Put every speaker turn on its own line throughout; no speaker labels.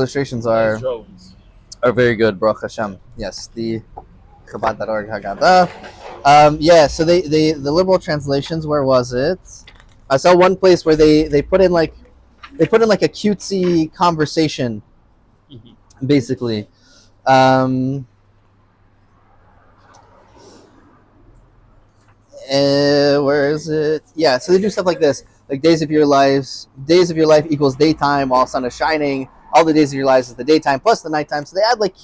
Illustrations are very good, Baruch Hashem. Yes, the Chabad.org Haggadah. Yeah, so the liberal translations. Where was it? I saw one place where they put in like a cutesy conversation, basically. Where is it? Yeah, so they do stuff like this, like days of your life equals daytime while sun is shining. All the days of your lives is the daytime plus the nighttime. So they add like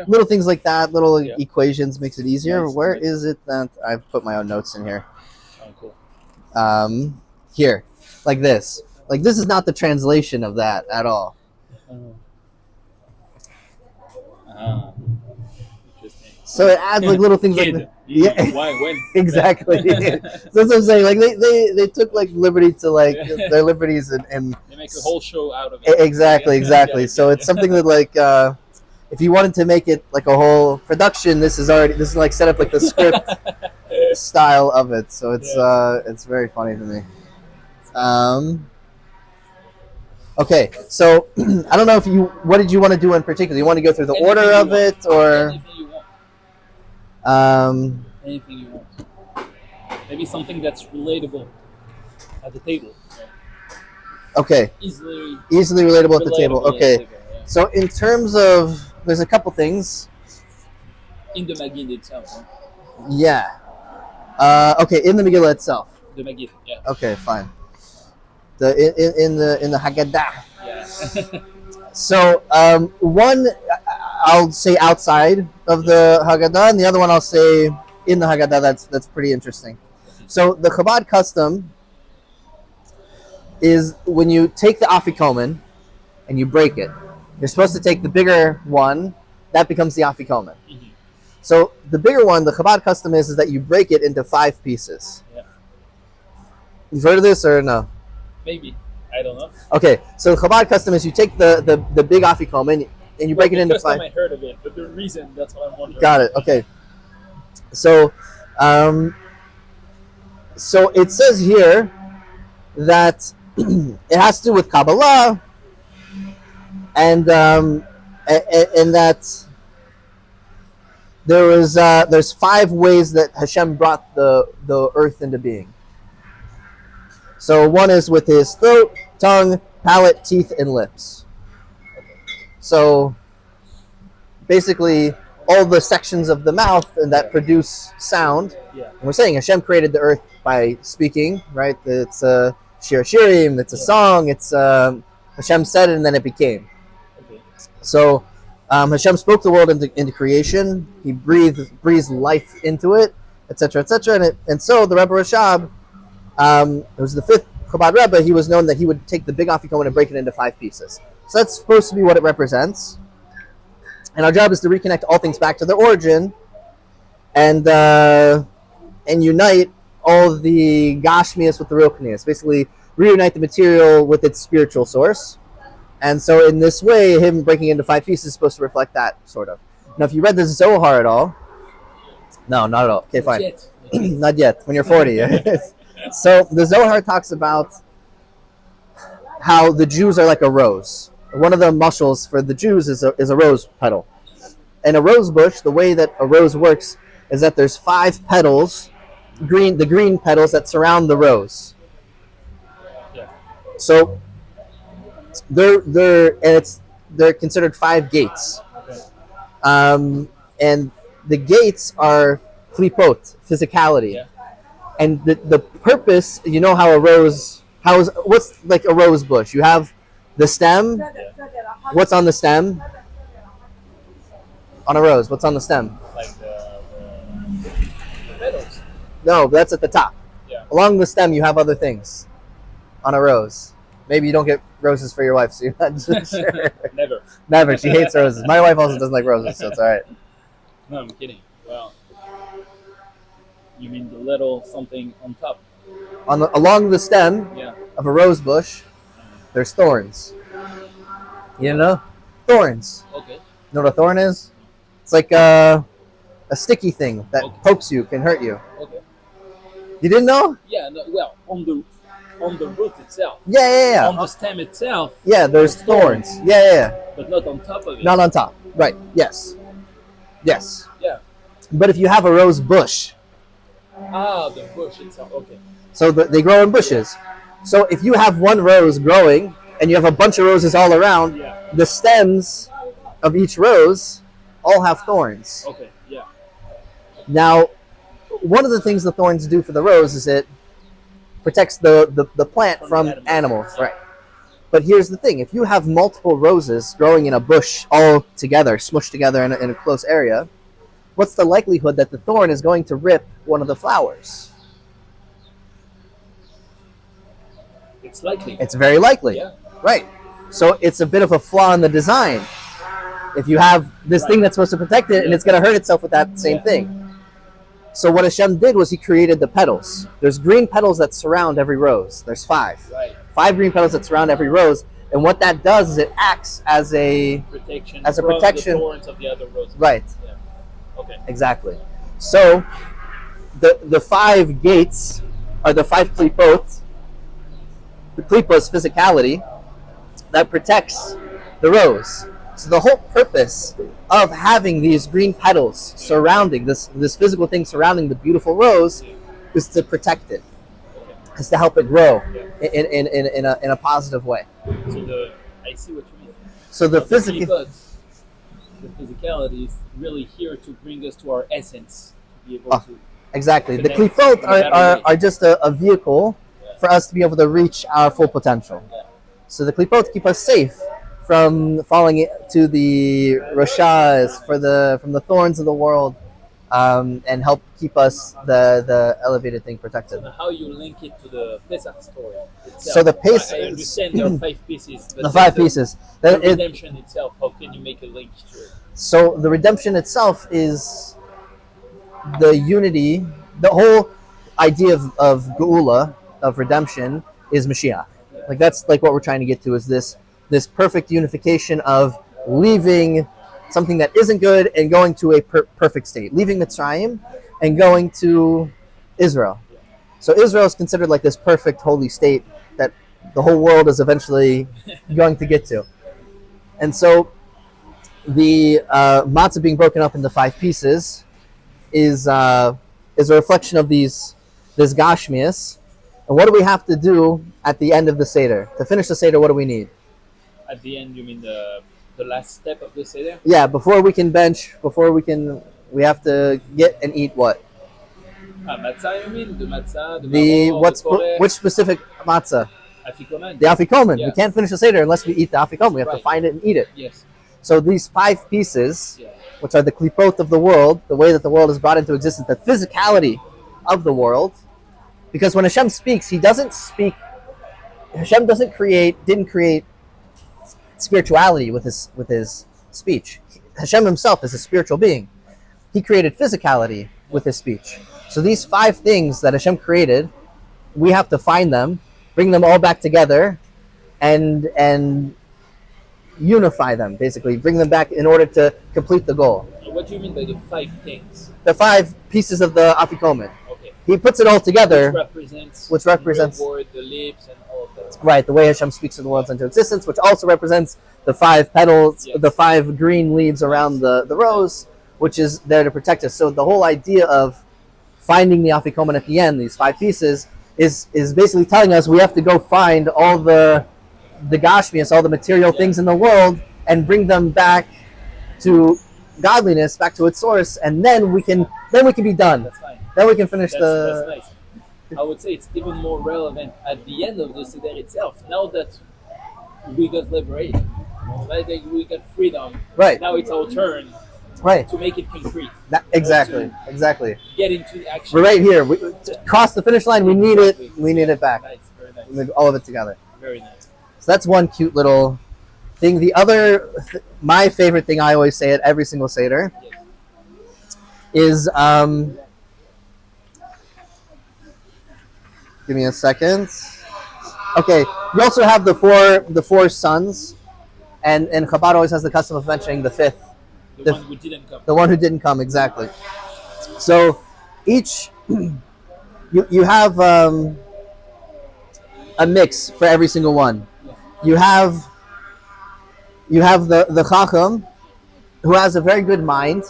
little things like that, little equations, makes it easier. Nice. Where is it that I put my own notes in here?
Oh, cool.
Here, like this. Like this is not the translation of that at all.
Interesting.
So it adds like little things like that.
Yeah. Why? When?
Exactly. So that's what I'm saying. Like they took like liberty to like their liberties and
they make a whole show out of it.
Exactly. So it's something that like if you wanted to make it like a whole production, this is like set up like the script style of it. So it's very funny to me. Okay, so I don't know what did you want to do in particular? You want to go through the order of it, or
anything you want? Anything you want. Maybe something that's relatable at the table.
Okay.
Easily
relatable at the table. Okay.
Yeah.
So in terms of, there's a couple things.
In the Megillah itself. Huh?
Yeah. Okay, in the Megillah itself.
The Megillah, yeah.
Okay, fine. In the Haggadah.
Yeah.
So one I'll say outside of the Haggadah, and the other one I'll say in the Haggadah. That's pretty interesting. So the Chabad custom is when you take the afikomen and you break it, you're supposed to take the bigger one. That becomes the afikomen. Mm-hmm. So the bigger one, the Chabad custom is that you break it into 5 pieces. Yeah. You've heard of this or no?
Maybe. I don't know.
Okay, so the Chabad custom is you take the big afikomen and you break it into 5.
The first time I heard of it, but the reason, that's what I'm wondering.
Got it. Okay. So, so it says here that it has to do with Kabbalah, and that there's 5 ways that Hashem brought the earth into being. So one is with his throat, tongue, palate, teeth, and lips. So basically all the sections of the mouth and that produce sound. Yeah. And we're saying Hashem created the earth by speaking, right? It's a shir shirim, it's a song, it's Hashem said it and then it became. Okay. So Hashem spoke the world into creation. He breathed life into it, etc., etc. And so the Rebbe Rashab, it was the 5th Chabad Rebbe, he was known that he would take the big afikomen and break it into 5 pieces. So that's supposed to be what it represents. And our job is to reconnect all things back to their origin and unite all the Gashmias with the Ruchnias. Basically, reunite the material with its spiritual source. And so in this way, him breaking into 5 pieces is supposed to reflect that, sort of. Now, if you read the Zohar at all... No, not at all. Okay, fine. Not yet. When you're 40. So the Zohar talks about how the Jews are like a rose. One of the mushals for the Jews is a rose petal. And a rose bush, the way that a rose works is that there's 5 petals, the green petals that surround the rose. Yeah. So they're considered 5 gates. Okay. And the gates are klipot, physicality. Yeah. And the purpose, you know how what's like a rose bush? You have the stem. What's on the stem? On a rose, what's on the stem?
Like the petals.
No, that's at the top. Yeah. Along the stem, you have other things. On a rose. Maybe you don't get roses for your wife, so you're not sure. Never. She hates roses. My wife also doesn't like roses, so it's all right.
No, I'm kidding. Well, you mean the little something on top?
Along the stem of a rose bush, there's thorns. You know? Thorns. Okay. You know what a thorn is? It's like a sticky thing that pokes you, can hurt you. Okay. You didn't know?
Yeah, no, well, on on the root itself.
Yeah.
On the stem itself.
Yeah, there's thorns. Yeah.
But not on top of it.
Not on top. Right. Yes.
Yeah.
But if you have a rose bush,
The bush itself. Okay.
so they grow in bushes. So if you have one rose growing and you have a bunch of roses all around,
Yeah.
the stems of each rose all have thorns.
Okay. Yeah.
Now, one of the things the thorns do for the rose is it protects the plant from animals. Right. But here's the thing: if you have multiple roses growing in a bush all together, smushed together in a close area, what's the likelihood that the thorn is going to rip one of the flowers?
It's likely.
It's very likely.
Yeah.
Right. So it's a bit of a flaw in the design. If you have this thing that's supposed to protect it and it's going to hurt itself with that same thing. So what Hashem did was he created the petals. There's green petals that surround every rose. There's 5.
Right.
5 green petals that surround every rose. And what that does is it acts as a
protection.
As a
from
protection.
The thorns of the other roses.
Right.
Yeah. Okay.
Exactly. So the 5 gates are the 5 klipot. The klipa is physicality that protects the rose. So the whole purpose of having these green petals surrounding this physical thing surrounding the beautiful rose is to protect it, is to help it grow in a positive way.
So I see what you mean.
So the
physicality is really here to bring us to our essence, to be able to.
Exactly. The
connect
klipot
in a better way.
are just a vehicle for us to be able to reach our full potential.
Yeah.
So the klipot keep us safe from falling to the roshas, from the thorns of the world, and help keep us the elevated thing protected.
So how you link it to the Pesach story itself?
So the Pesach,
I understand there are 5 pieces. But
the 5 pieces.
The redemption itself. How can you make a link to it?
So the redemption itself is the unity. The whole idea of geula, of redemption, is Mashiach. Like that's like what we're trying to get to, is this perfect unification of leaving something that isn't good and going to a perfect state, leaving Mitzrayim and going to Israel. So Israel is considered like this perfect holy state that the whole world is eventually going to get to. And so the matzah being broken up into 5 pieces is a reflection of this gashmias. And what do we have to do at the end of the Seder? To finish the Seder, what do we need?
At the end, you mean the last step of the Seder?
Yeah, before we we have to get and eat what?
Matzah, you mean? The matzah, the maror,
which specific matzah?
afikomen.
The afikomen.
Yeah.
We can't finish the Seder unless we eat the afikomen. We have to find it and eat it.
Yes.
So these 5 pieces, which are the klipot of the world, the way that the world is brought into existence, the physicality of the world, because when Hashem speaks, He doesn't speak. Hashem didn't create spirituality with his speech. Hashem Himself is a spiritual being. He created physicality with His speech. So these 5 things that Hashem created, we have to find them, bring them all back together, and unify them. Basically, bring them back in order to complete the goal.
What do you mean by the 5 things?
The 5 pieces of the afikomen.
Okay.
He puts it all together,
Which represents the word, the lips, and all of that.
right, the way Hashem speaks of the worlds into existence, which also represents the 5 petals, the 5 green leaves around the rose, which is there to protect us. So the whole idea of finding the afikomen at the end, these 5 pieces, is basically telling us we have to go find all the gashmias, all the material things in the world, and bring them back to godliness, back to its source, and then we can be done.
That's fine.
Then we can finish
That's nice. I would say it's even more relevant at the end of the Seder itself. Now that we got liberated, like we got freedom.
Right.
Now it's our turn.
Right.
To make it concrete.
Exactly.
Get into action.
We're right here. We cross the finish line. We need it. We need it back.
Nice. Very nice.
We need all of it together.
Very nice.
So that's one cute little thing. The other, my favorite thing, I always say at every single Seder, is give me a second. Okay, you also have the four sons, and Chabad always has the custom of mentioning the 5th.
The one who didn't come.
The one who didn't come, exactly. So each you have a mix for every single one. You have the Chacham, who has a very good mind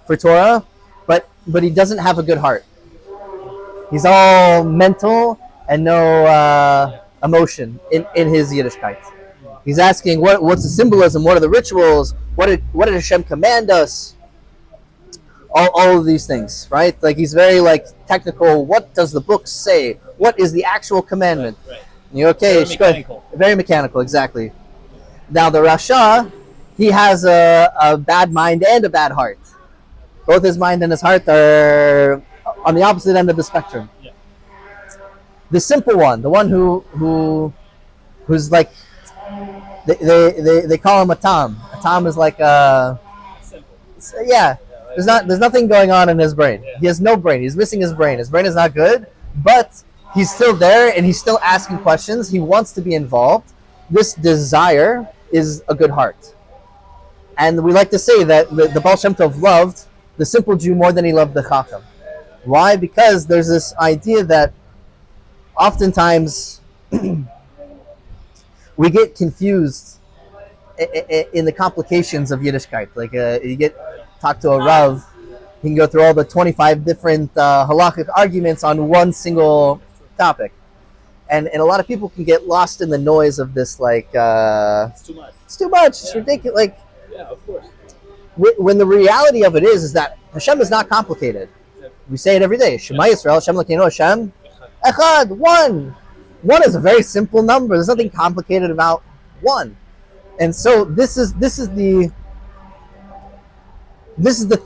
for Torah, but he doesn't have a good heart. He's all mental and no emotion in his Yiddishkeit. He's asking what's the symbolism, what are the rituals, what did Hashem command us? All of these things, right? Like he's very like technical. What does the book say? What is the actual commandment?
Right, right.
You're okay.
Very mechanical.
Very mechanical, exactly. Now the Rasha, he has a bad mind and a bad heart. Both his mind and his heart are on the opposite end of the spectrum.
Yeah.
The simple one, the one who's like, they call him a Tom. A Tom is like
Simple.
yeah. There's nothing going on in his brain.
Yeah.
He has no brain. He's missing his brain. His brain is not good, but he's still there and he's still asking questions. He wants to be involved. This desire is a good heart. And we like to say that the Baal Shem Tov loved the simple Jew more than he loved the Chacham. Why? Because there's this idea that oftentimes we get confused in the complications of Yiddishkeit. Like you get talk to a Rav, he can go through all the 25 different halakhic arguments on one single topic. And a lot of people can get lost in the noise of this, like,
It's too much.
it's too much, it's
Yeah.
ridiculous. Like,
Yeah, of course.
when the reality of it is that Hashem is not complicated. We say it every day. Shema Yisrael, Hashem Elokeinu, Hashem Echad, one. One is a very simple number. There's nothing complicated about one. And so this is the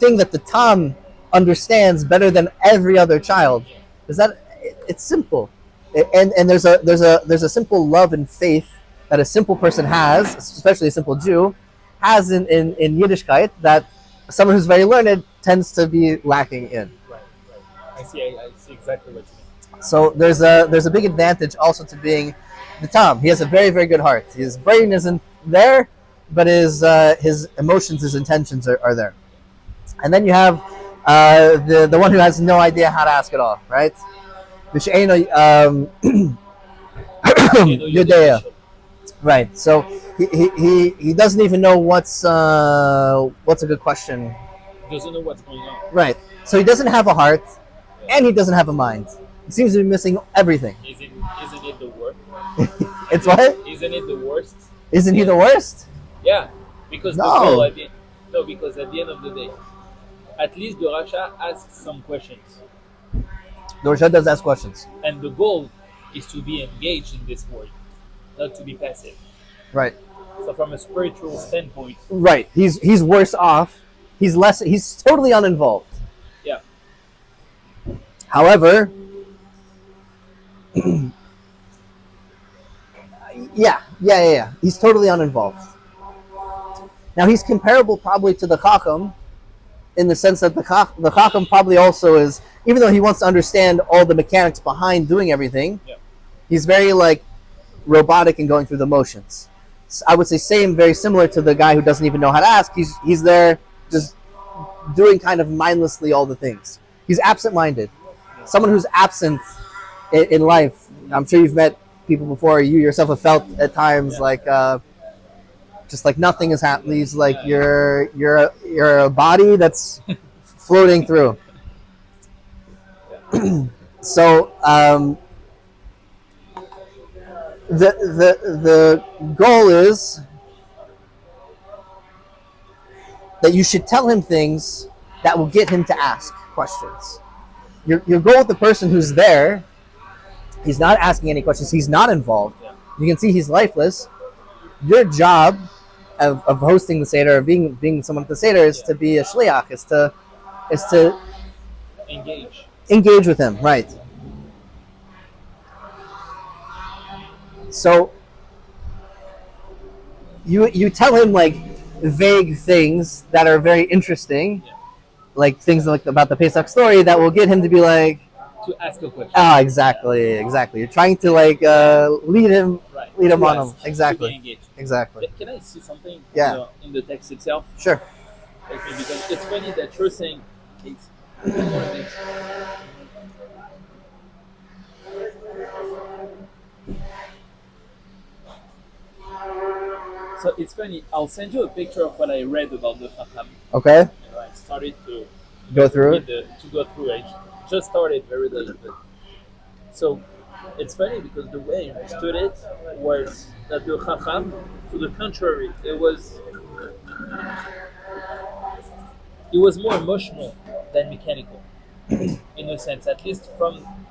thing that the Tom understands better than every other child. Is that it's simple, and there's a simple love and faith that a simple person has, especially a simple Jew, has in Yiddishkeit that someone who's very learned tends to be lacking in.
Right, right. I see exactly what you mean.
So there's a big advantage also to being the Tom. He has a very, very good heart. His brain isn't there, but his emotions, his intentions are there. And then you have the one who has no idea how to ask at all, right? Yudea. Right. So he doesn't even know what's a good question.
Doesn't know what's going on.
Right. So he doesn't have a heart, and he doesn't have a mind. He seems to be missing everything.
Isn't it the worst?
It's what?
Isn't it the worst?
Isn't he the worst?
Yeah, because
No.
the goal because at the end of the day, at least the Rasha asks some questions,
The Rasha does ask questions.
and the goal is to be engaged in this world, not to be passive.
Right.
So from a spiritual standpoint,
Right. He's worse off. He's totally uninvolved.
yeah,
However, yeah. He's totally uninvolved. Now he's comparable probably to the Chacham in the sense that the Chacham probably also is, even though he wants to understand all the mechanics behind doing everything,
yeah,
he's very like robotic and going through the motions. I would say very similar to the guy who doesn't even know how to ask. He's there just doing kind of mindlessly all the things. He's absent-minded. Someone who's absent in life. I'm sure you've met people before. You yourself have felt at times like just like nothing is happening. He's like you're a body that's floating through. So the goal is that you should tell him things that will get him to ask questions. Your goal with the person who's there, he's not asking any questions, he's not involved.
yeah.
You can see he's lifeless. Your job of hosting the Seder, of being someone at the Seder, is to be a shliach, is to engage with him, right? So you tell him like vague things that are very interesting,
Yeah.
like things like about the Pesach story that will get him to be like,
To ask a question.
exactly. You're trying to like lead him
Right. To
on him.
ask, to be
Exactly.
engaged.
Exactly.
Can I see something
Yeah.
in the text itself?
Sure.
Okay, because it's funny that you're saying it's So it's funny. I'll send you a picture of what I read about the Chacham.
Okay,
I started to
go through it.
to go through it. Just started very late, but so it's funny because the way I understood it was that the Chacham, to the contrary, it was more emotional than mechanical, in a sense, at least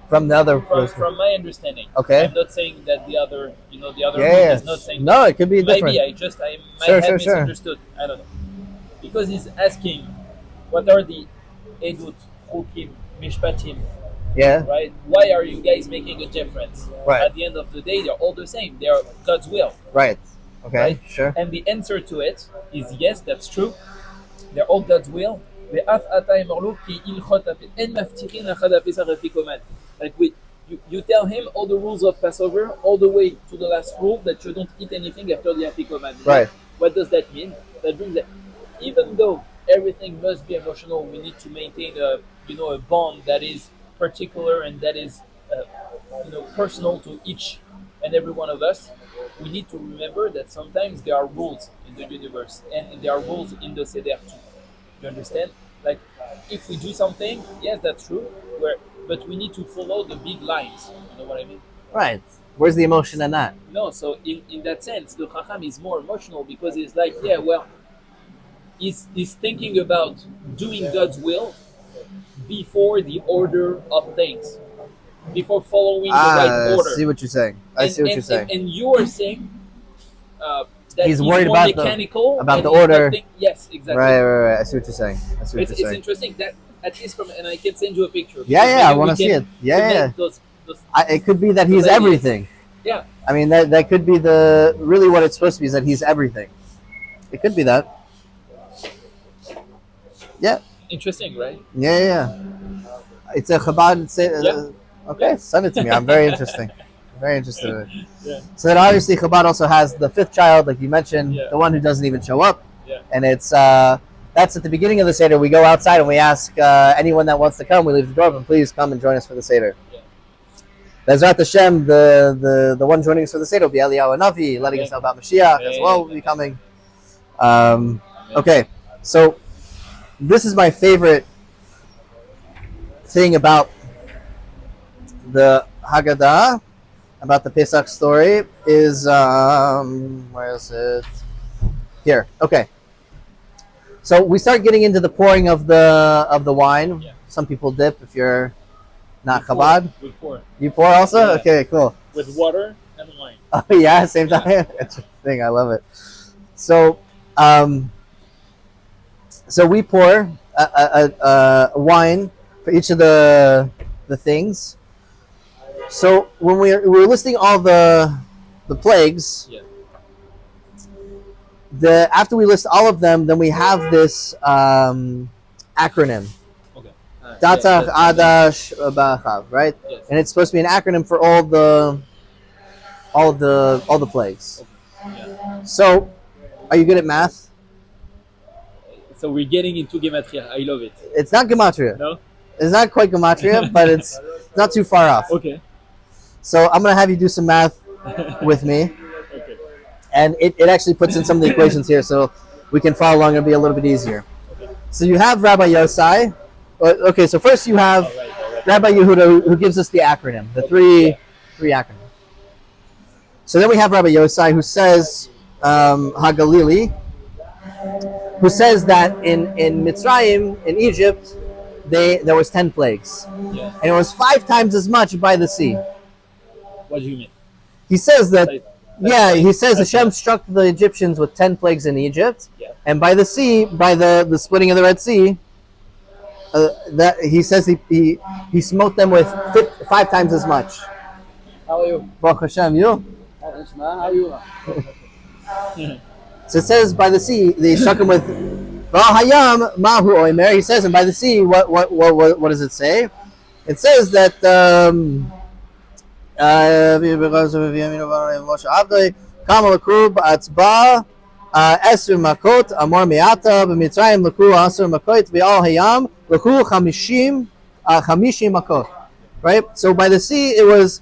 From the other person.
from my understanding.
Okay.
I'm not saying that the other, the other
Yeah,
group
yeah.
is not saying
No, it could be
that.
different.
Maybe I might
Sure,
have
sure, sure.
misunderstood. I don't know. Because he's asking, what are the edut, chukim, mishpatim,
Yeah,
right? Why are you guys making a difference?
Right.
At the end of the day, they're all the same. They are God's will.
right. Okay,
Right?
sure.
And the answer to it is yes, that's true. They're all God's will. Like you tell him all the rules of Passover, all the way to the last rule that you don't eat anything after the Afikoman.
Right.
What does that mean? That means that even though everything must be emotional, we need to maintain a bond that is particular and that is personal to each and every one of us. We need to remember that sometimes there are rules in the universe and there are rules in the Seder too. You understand? Like, if we do something, yes, that's true. But we need to follow the big lines. You know what I mean?
Right. Where's the emotion in that?
No. So in that sense, the Chacham is more emotional because it's like, yeah, well, he's thinking about doing God's will before the order of things, before following the right
I
order.
see what you're saying. I see what you're saying.
And you are saying that
He's
he's
worried
more
about
mechanical
about
and
the
he's not
order.
yes, exactly.
Right. I see what you're saying.
It's interesting that at least and I can send you a picture.
Yeah,
because
I
maybe
want
we
to see
can
it. Yeah.
connect those
It could be that he's
those ideas.
everything.
Yeah.
I mean, that could be really what it's supposed to be, is that he's everything. It could be that. Yeah.
Interesting, right?
Yeah. It's a Chabad.
Yeah.
Okay,
Yeah.
send it to me. I'm very interesting. Very interested in it.
Yeah.
So then obviously Chabad also has the fifth child, like you mentioned,
Yeah.
the one who doesn't even show up.
Yeah.
And it's that's at the beginning of the Seder. We go outside and we ask anyone that wants to come, we leave the door open, please come and join us for the Seder.
Yeah.
Bezrat Hashem, the one joining us for the Seder will be Eliyahu Navi, letting us know about Mashiach as well will be coming. Okay, so this is my favorite thing about the Haggadah, about the Pesach story, is where is it? Here. Okay. So we start getting into the pouring of the wine.
Yeah.
Some people dip if you're not
We pour.
Chabad.
We pour
You pour also?
Yeah.
Okay, cool.
with water and wine.
Oh yeah, same time. Interesting. I love it. So, so we pour a wine for each of the things. So when we were listing all the plagues,
Yeah.
after we list all of them, then we have this acronym.
Okay.
Datach Adash Bachav, right?
Yes.
And it's supposed to be an acronym for all the plagues.
Yeah.
So, are you good at math?
So we're getting into gematria. I love it.
It's not gematria.
No.
It's not quite gematria, but it's not too far off.
Okay.
So I'm gonna have you do some math with me,
Okay.
and it actually puts in some of the equations here, so we can follow along. It'll be a little bit easier.
Okay.
So you have Rabbi Yosai. Okay, so first you have
All right.
Rabbi Yehuda, who gives us the acronym, the three acronyms. So then we have Rabbi Yosai, who says Hagalili, who says that in Mitzrayim, in Egypt, there was 10 plagues,
Yeah.
and it was 5 times as much by the sea.
What do you mean?
He says that, he says
That's
Hashem
right.
struck the Egyptians with 10 plagues in Egypt,
Yeah.
and by the sea, by the splitting of the Red Sea, that he says he smote them with 5 times as much.
How are you?
Baruch Hashem, you?
How are you?
So it says by the sea they struck him with V'hayam Mahu Oimer. He says, and by the sea, what does it say? It says that Kamal Krub Atzba Esr Makot Amor Meata B'Mitzrayim Laku Asr Makot V'Al Hayam Laku Chamishim Makot. Right. So by the sea it was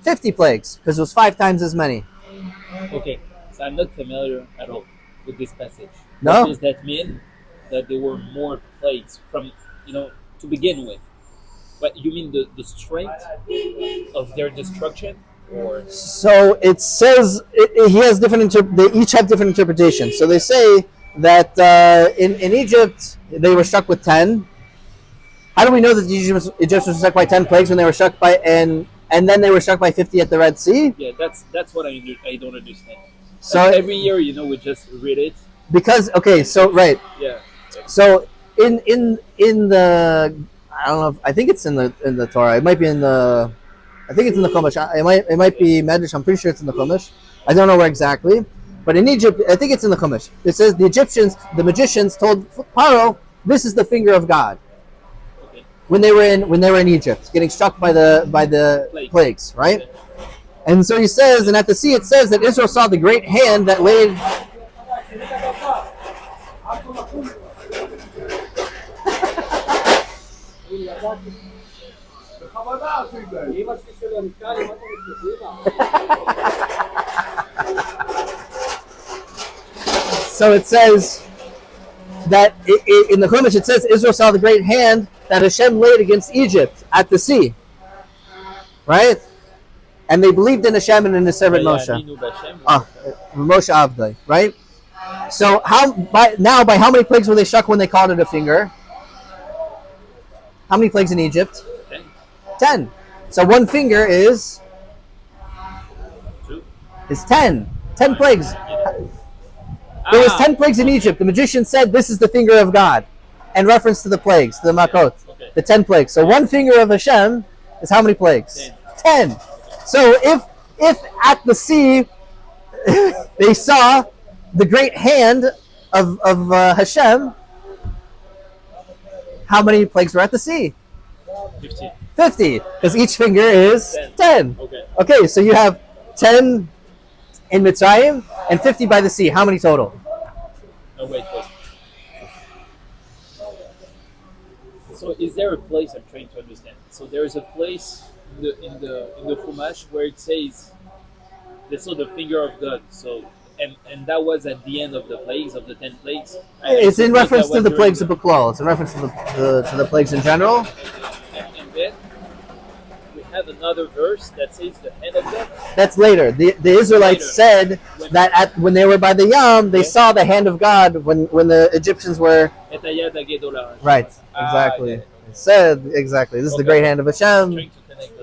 50 plagues because it was 5 times as many.
Okay. I'm not familiar at all with this passage.
No?
What does that mean? That there were more plagues from, to begin with? But you mean the strength of their destruction, or
So it says he has different. They each have different interpretations. So they say that in Egypt they were struck with 10. How do we know that the Egyptians were struck by 10 plagues when they were struck by and then they were struck by 50 at the Red Sea?
yeah, that's what I don't understand.
So
Like every year, we just read it.
because okay, so right.
Yeah.
So in the I don't know. I think it's in the Torah. It might be in the. I think it's in the Chumash. It might be Medrash. I'm pretty sure it's in the Chumash. I don't know where exactly, but in Egypt, I think it's in the Chumash. It says the Egyptians, the magicians, told Pharaoh, "This is the finger of God."
Okay.
When they were in Egypt, getting struck by the plagues, right?
Okay.
And so he says, and at the sea it says that Israel saw the great hand that laid. So it says that in the Chumash it says Israel saw the great hand that Hashem laid against Egypt at the sea, right? And they believed in Hashem and in His servant Moshe. Moshe Avdai, right? So by how many plagues were they struck when they called it a finger? How many plagues in Egypt? 10. So one finger is 10. 10 plagues. There was 10 plagues in Egypt. The magician said, "This is the finger of God," in reference to the plagues, the Makot, the 10 plagues. So one finger of Hashem is how many plagues? 10. So if at the sea they saw the great hand of Hashem, how many plagues were at the sea? 50, because each finger is 10. Okay, so you have 10 in Mitzrayim and 50 by the sea. How many total?
Oh, wait. So is there a place, I'm trying to understand? So there is a place in the Chumash where it says they saw the finger of God. So and that was at the end of the plagues, of the 10 plagues.
It's in reference to the plagues of Buklal. It's in reference to the plagues in general.
And then we have another verse that says the hand of God.
That's later. The Israelites said that when they were by the Yam, they saw the hand of God when the Egyptians were. Right. Exactly. It said exactly. This is the great hand of Hashem.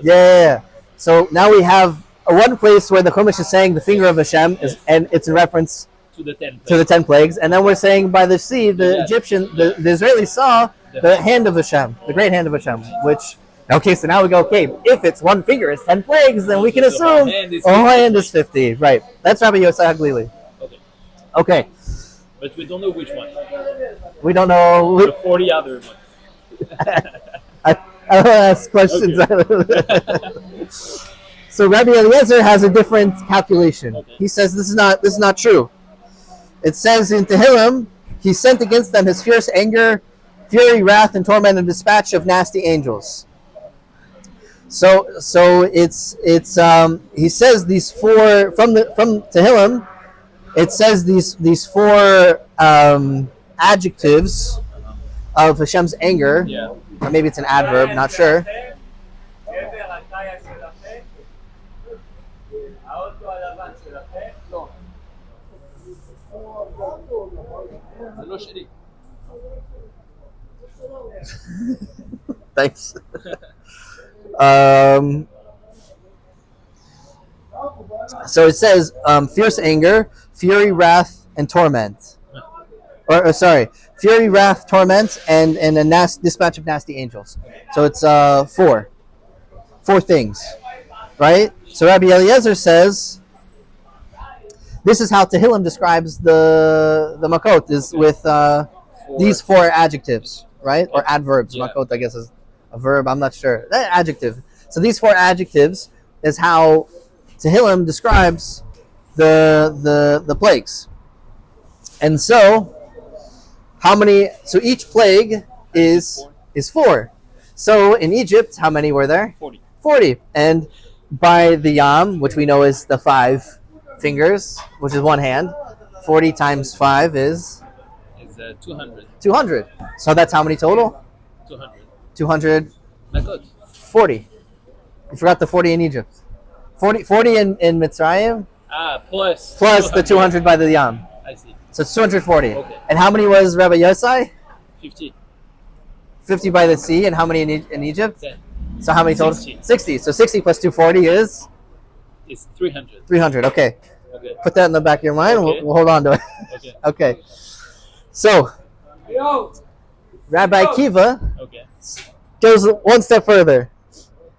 Yeah. So now we have one place where the Chumash is saying the finger of Hashem is, and it's in reference
to the
10 plagues, and then we're saying by the sea the Egyptian, the Israelis saw the hand of Hashem, the great hand of Hashem. Which okay, so now we go. Okay, if it's one finger is 10 plagues, then we can assume whole hand is 50. Right. That's Rabbi Yosef Haglili. Okay.
But we don't know which one.
We don't know
the 40 other ones.
I don't ask questions. Okay. So Rabbi Eliezer has a different calculation. Okay. He says this is not true. It says in Tehillim, he sent against them his fierce anger, fury, wrath, and torment, and dispatch of nasty angels. So it's he says these four from Tehillim. It says these four adjectives of Hashem's anger.
Yeah.
Or maybe it's an adverb, not sure. Thanks. So it says fierce anger, fury, wrath, and torment. Or sorry, fury, wrath, torment, and a dispatch of nasty angels. So it's four things, right? So Rabbi Eliezer says this is how Tehillim describes the Makot is with these four adjectives, right? Or adverbs. Yeah. Makot, I guess, is a verb. I'm not sure. Adjective. So these four adjectives is how Tehillim describes the plagues. And so how many? So each plague is 4. So in Egypt, how many were there?
40.
40. And by the Yam, which we know is the five fingers, which is one hand. 40 times 5 is
It's 200.
200. So that's how many total?
200.
240.
Makot.
You forgot the 40 in Egypt. 40 in Mitzrayim
Plus
the 200 by the Yam.
I see.
So it's 240.
Okay.
And how many was Rabbi Yosai?
50.
50 by the sea. And how many in Egypt?
10.
So how many total?
60.
60. So 60 plus 240 is?
It's 300.
300. Okay.
Okay.
Put that in the back of your mind.
Okay.
We'll hold on to it.
Okay.
Okay. So, Rabbi Kiva
Okay.
goes one step further.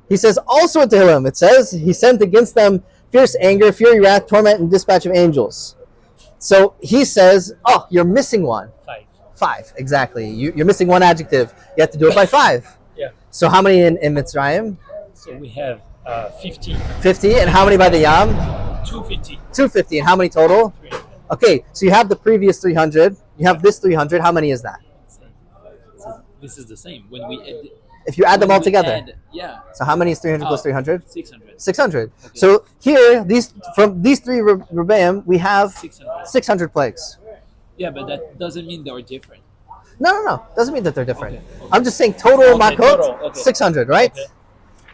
He says, also in Tehillim, it says, he sent against them fierce anger, fury, wrath, torment, and dispatch of angels. So he says, oh, you're missing one.
5.
5, exactly. You're missing one adjective. You have to do it by 5.
Yeah.
So how many in Mitzrayim?
So we have 50.
50. And how many by the Yam?
250.
250. And how many total?
300.
Okay, so you have the previous 300. You have this 300. How many is that?
So this is the same. When we add,
If you add them
when
all
we
together.
add- yeah.
So how many is 300 plus 300?
600.
600.
Okay.
So here, from these three Rebbeim, we have
600.
600 plagues.
Yeah, but that doesn't mean they're different.
No. Doesn't mean that they're different.
Okay.
I'm just saying total
Okay,
Makot,
total, okay.
600, right?
Okay.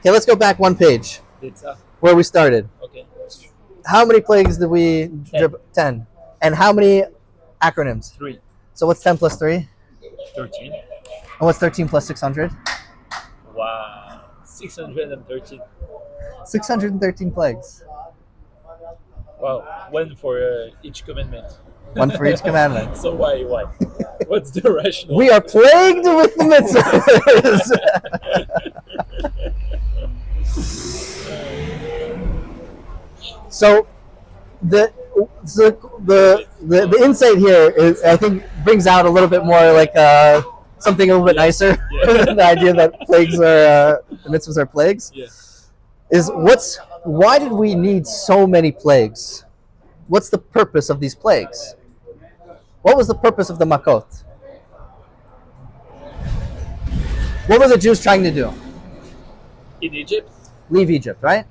Okay, let's go back one page
It's
where we started.
okay.
How many plagues did we
10.
10. And how many acronyms?
3.
So what's 10 plus 3?
13.
And what's 13 plus 600?
Wow. 613.
613 plagues.
Wow. One for each commandment.
One for each commandment.
So why? What's the rationale?
We are plagued with the mitzvahs. So the insight here is, I think, brings out a little bit more like something a little bit nicer.
Yeah.
The idea that plagues are the mitzvahs are plagues
Yeah.
is why did we need so many plagues? What's the purpose of these plagues? What was the purpose of the makot? What were the Jews trying to do?
In Egypt?
Leave Egypt, right?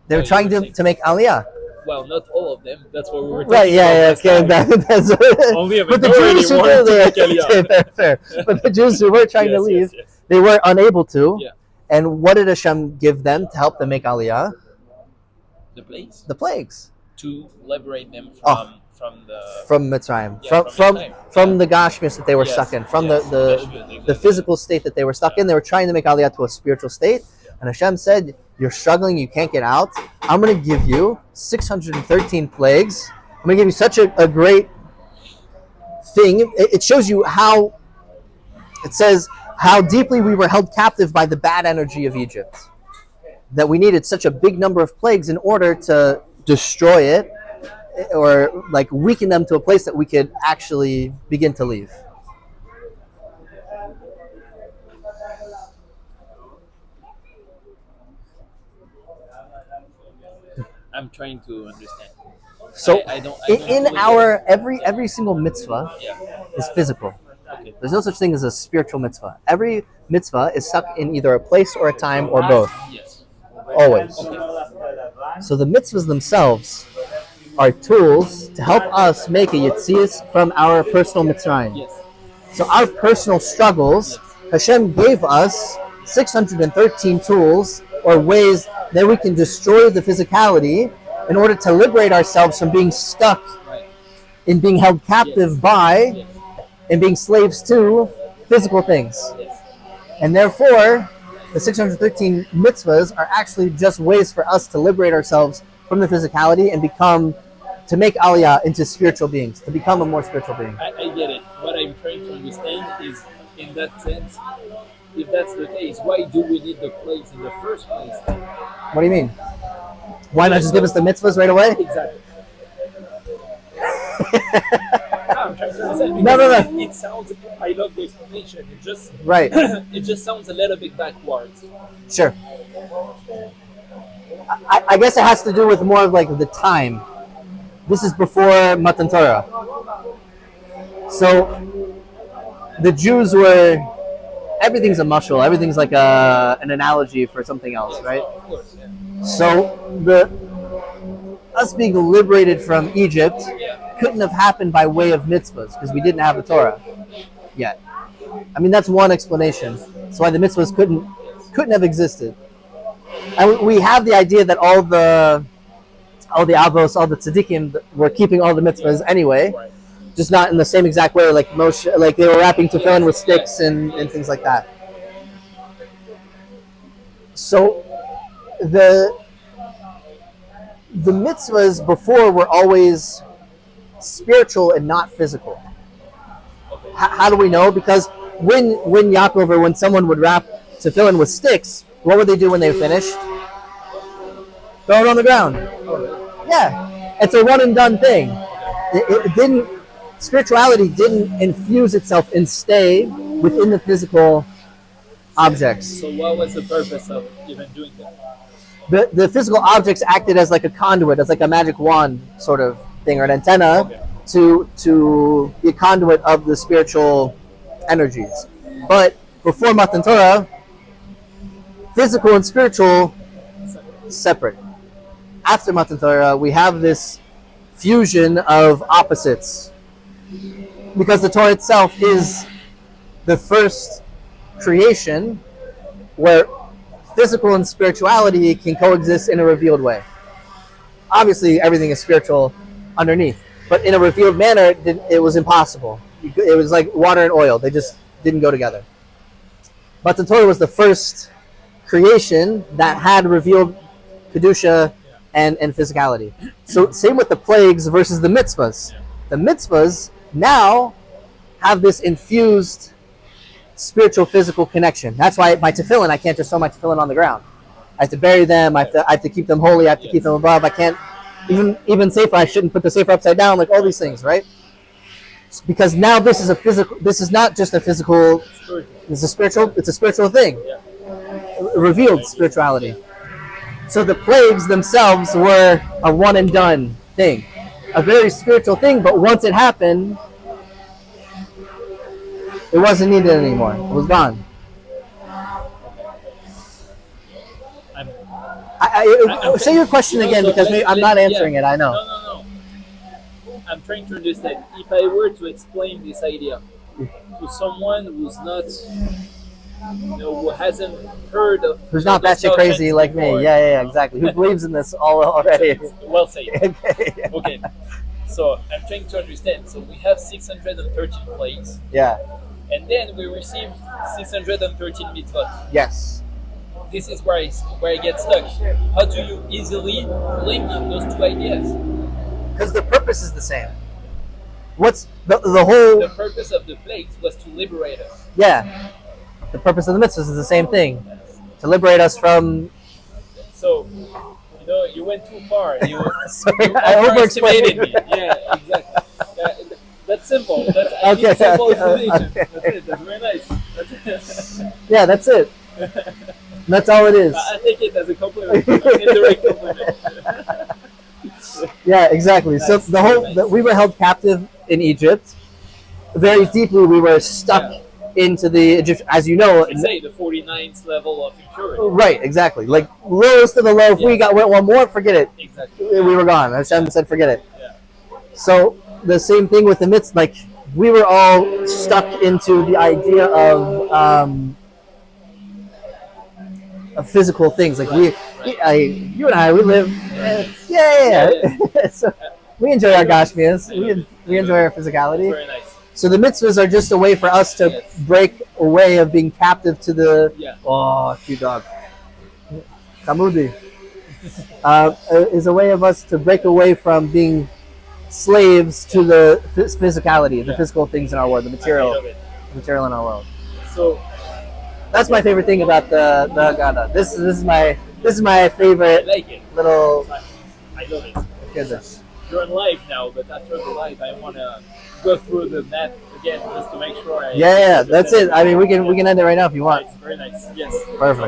They were
Oh,
trying
you were saying-
to make Aliyah.
Well, not all of them. That's what we were talking
Right, yeah,
about.
okay.
last time.
That's
Only a
but the
minority
Jews who
wanted
were
to
there,
make Aliyah.
okay, fair. But the Jews who were trying to
Yes,
leave,
yes.
they were unable to.
Yeah.
And what did Hashem give them to help them make Aliyah?
The plagues
The plagues
to liberate them
Oh.
from the
from Mitzrayim,
Yeah,
from
Mitzrayim.
the gashmis that they were
Yes,
stuck in, from
yes,
the
exactly.
physical state that they were stuck in. They were trying to make Aliyah to a spiritual state. And Hashem said, you're struggling, you can't get out. I'm going to give you 613 plagues. I'm going to give you such a great thing. It shows you how, it says, how deeply we were held captive by the bad energy of Egypt. That we needed such a big number of plagues in order to destroy it or like weaken them to a place that we could actually begin to leave.
I'm trying to understand.
So
I don't
in
fully
our every single mitzvah
Yeah.
is physical.
Okay.
There's no such thing as a spiritual mitzvah. Every mitzvah is stuck in either a place or a time or both.
Yes.
Always.
Okay.
So the mitzvahs themselves are tools to help us make a yitzias from our personal Mitzrayim.
Yes.
So our personal struggles, Hashem gave us 613 tools or ways that we can destroy the physicality in order to liberate ourselves from being stuck
Right.
in being held captive
Yes.
by
Yes.
and being slaves to physical things.
Yes.
And therefore, the 613 mitzvahs are actually just ways for us to liberate ourselves from the physicality and to make Aliyah into spiritual beings, to become a more spiritual being.
I get it. What I'm trying to understand is, in that sense, if that's the case, why do we need the plagues in the first place?
What do you mean? Why not just give us the mitzvahs right away?
Exactly. I'm trying to understand.
No.
because It sounds. I love the explanation. It just.
Right.
It just sounds a little bit backwards.
Sure. I guess it has to do with more of like the time. This is before Matan Torah. So the Jews were, everything's a mashal, everything's like an analogy for something else, right?
Of course. Yeah.
So us being liberated from Egypt
Yeah.
couldn't have happened by way of mitzvahs because we didn't have the Torah yet. I mean, that's one explanation. That's why the mitzvahs couldn't have existed. And we have the idea that all the avos, all the tzaddikim were keeping all the mitzvahs anyway,
Right.
just not in the same exact way, like Moshe, like they were wrapping tefillin with sticks and things like that. So the mitzvahs before were always spiritual and not physical. How do we know? Because when Yaakov or when someone would wrap tefillin with sticks, what would they do when they finished? Throw it on the ground. Yeah, it's a one and done thing. It didn't. Spirituality didn't infuse itself and stay within the physical objects.
So what was the purpose of even doing that?
The physical objects acted as like a conduit, as like a magic wand sort of thing, or an antenna to be a conduit of the spiritual energies. But before Matan Torah, physical and spiritual separate. After Matan Torah, we have this fusion of opposites, because the Torah itself is the first creation where physical and spirituality can coexist in a revealed way. Obviously, everything is spiritual underneath, but in a revealed manner, it was impossible. It was like water and oil; they just didn't go together. But the Torah was the first creation that had revealed kedusha and physicality. So same with the plagues versus the mitzvahs. The mitzvahs now have this infused spiritual physical connection. That's why my tefillin, I can't just throw my tefillin on the ground. I have to bury them. I have to keep them holy. I have to keep them above. I can't even safer. I shouldn't put the safer upside down. Like all these things, right? Because now this is a physical. This is not just a physical. It's a spiritual. It's a spiritual thing. Revealed spirituality. So the plagues themselves were a one and done thing, a very spiritual thing. But once it happened, it wasn't needed anymore. It was gone. Say your question again, because I'm not answering it. I know.
No. I'm trying to understand. If I were to explain this idea to someone who's not, who hasn't heard of,
who's not batshit crazy like
before,
me, yeah, exactly. Who believes in this already?
Well said.
Okay.
Okay. So I'm trying to understand. So we have 613 plagues.
Yeah.
And then we received 613 mitzvot.
Yes.
This is where I get stuck. How do you easily link those two ideas?
Because the purpose is the same. What's the whole...
The purpose of the plagues was to liberate us.
Yeah. The purpose of the mitzvahs is the same thing. To liberate us from...
So, you went too far. You
I overestimated
me. Yeah, exactly. That's simple. I need simple explanation.
Okay.
That's it. That's very nice. That's it.
Yeah, that's it. That's all it is.
I take it as a compliment. An indirect compliment.
Yeah, exactly. Nice. So we were held captive in Egypt. Very deeply, we were stuck into the Egyptian, as you know.
You say the 49th level of impurity.
Right, exactly. Like lowest of the low. If we went one more, forget it.
Exactly.
We were gone. Hashem said, forget it.
Yeah.
So the same thing with the mitzvah. Like we were all stuck into the idea of physical things. Like you and I, we live. So we enjoy our gashmias. We enjoy our physicality.
Very nice.
So the mitzvahs are just a way for us to break away of being captive to the...
Yeah.
Oh, cute dog. Kamudi. Is a way of us to break away from being slaves to the physicality, the physical things in our world, the material in our world.
So
that's my favorite thing about the Haggadah. This is my favorite.
I like it.
Little...
I love it.
Goodness.
You're in live now, but after the live, I want to go through the map again just to make sure.
Yeah, that's it. I mean, we can end it right now if you want.
Nice, very nice. Yes.
Perfect.